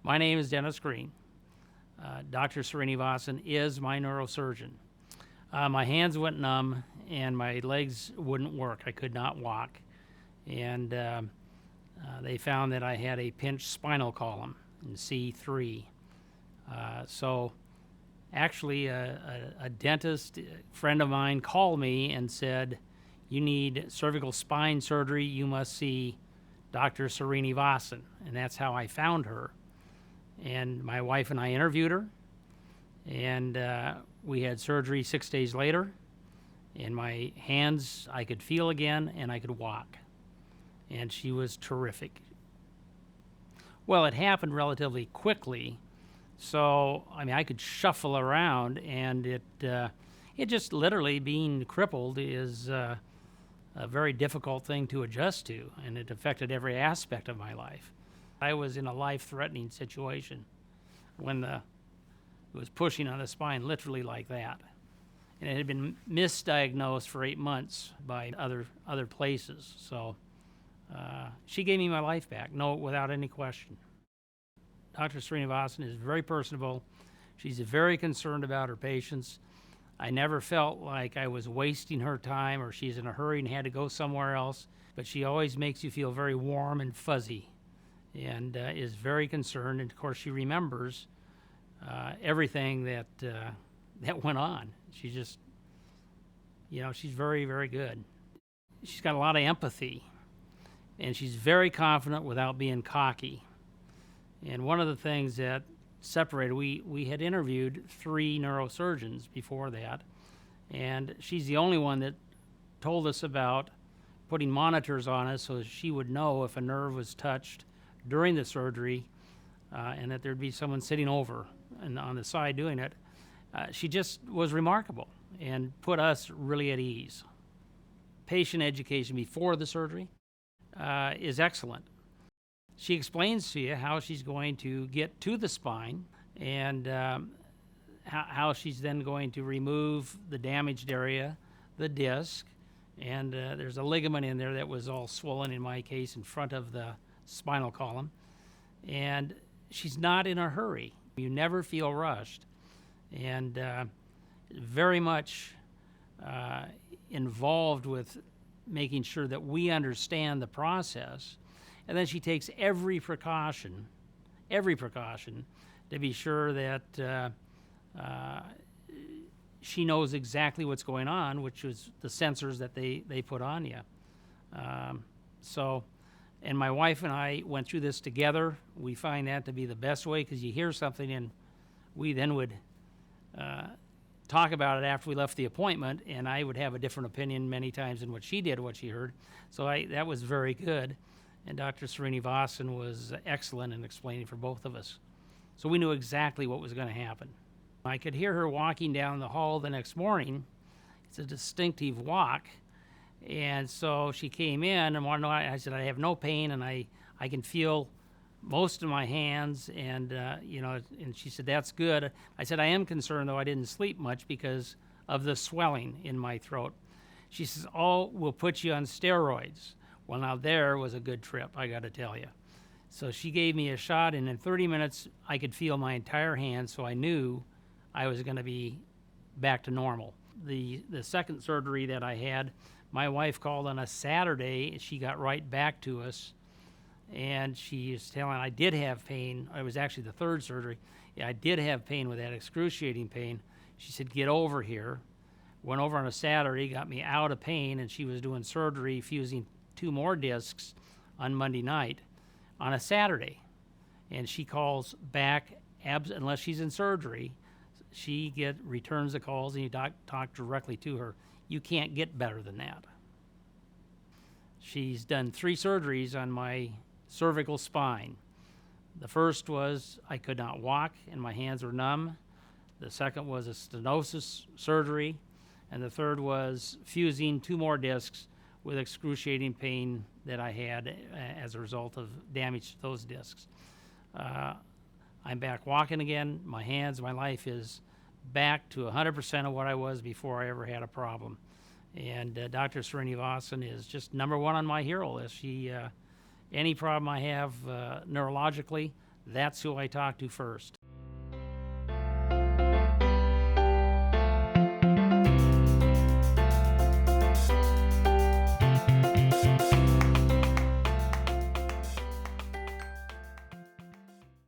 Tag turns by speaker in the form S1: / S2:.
S1: My name is Dennis Green. Dr. Srinivasan is my neurosurgeon. My hands went numb and my legs wouldn't work. I could not walk. And they found that I had a pinched spinal column in C3. So actually, a dentist friend of mine called me and said, "You need cervical spine surgery. You must see Dr. Srinivasan." And that's how I found her. And my wife and I interviewed her, and we had surgery 6 days later. And my hands, I could feel again, and I could walk. And she was terrific. Well, it happened relatively quickly, so I could shuffle around, and it just literally being crippled is a very difficult thing to adjust to, and it affected every aspect of my life. I was in a life-threatening situation when it was pushing on the spine, literally like that. And it had been misdiagnosed for 8 months by other places. So she gave me my life back, without any question. Dr. Srinivasan is very personable. She's very concerned about her patients. I never felt like I was wasting her time or she's in a hurry and had to go somewhere else. But she always makes you feel very warm and fuzzy, and is very concerned. And of course, she remembers everything that went on. She just, she's very, very good. She's got a lot of empathy, and she's very confident without being cocky. And one of the things that separated, we had interviewed 3 neurosurgeons before that, and she's the only one that told us about putting monitors on us so that she would know if a nerve was touched during the surgery, and that there'd be someone sitting over and on the side doing it. She just was remarkable and put us really at ease. Patient education before the surgery is excellent. She explains to you how she's going to get to the spine, and how she's then going to remove the damaged area, the disc, and there's a ligament in there that was all swollen, in my case, in front of the spinal column. And she's not in a hurry. You never feel rushed. And very much involved with making sure that we understand the process. And then she takes every precaution to be sure that she knows exactly what's going on, which is the sensors that they put on you. And my wife and I went through this together. We find that to be the best way, because you hear something and we then would talk about it after we left the appointment, and I would have a different opinion many times than what she did, what she heard. So that was very good. And Dr. Srinivasan was excellent in explaining for both of us. So we knew exactly what was going to happen. I could hear her walking down the hall the next morning. It's a distinctive walk. And so she came in and wanted to know. I said, I have no pain, and I can feel most of my hands, and and she said, that's good. I said, I am concerned, though. I didn't sleep much because of the swelling in my throat. She says, oh, we'll put you on steroids. Well, now there was a good trip, I got to tell you. So she gave me a shot, and in 30 minutes, I could feel my entire hand, so I knew I was going to be back to normal. The second surgery that I had, my wife called on a Saturday. She got right back to us, and she was telling, I did have pain. It was actually the third surgery. Yeah, I did have pain, with that excruciating pain. She said, get over here. Went over on a Saturday, got me out of pain, and she was doing surgery, fusing 2 more discs on Monday night on a Saturday. And she calls back, unless she's in surgery, she returns the calls, and you talk directly to her. You can't get better than that. She's done 3 surgeries on my cervical spine. The first was I could not walk and my hands were numb. The second was a stenosis surgery. And the third was fusing 2 more discs with excruciating pain that I had as a result of damage to those discs. I'm back walking again. My hands, my life is back to 100% of what I was before I ever had a problem. And Dr. Srinivasan is just number 1 on my hero list. Any problem I have neurologically, That's who I talk to first.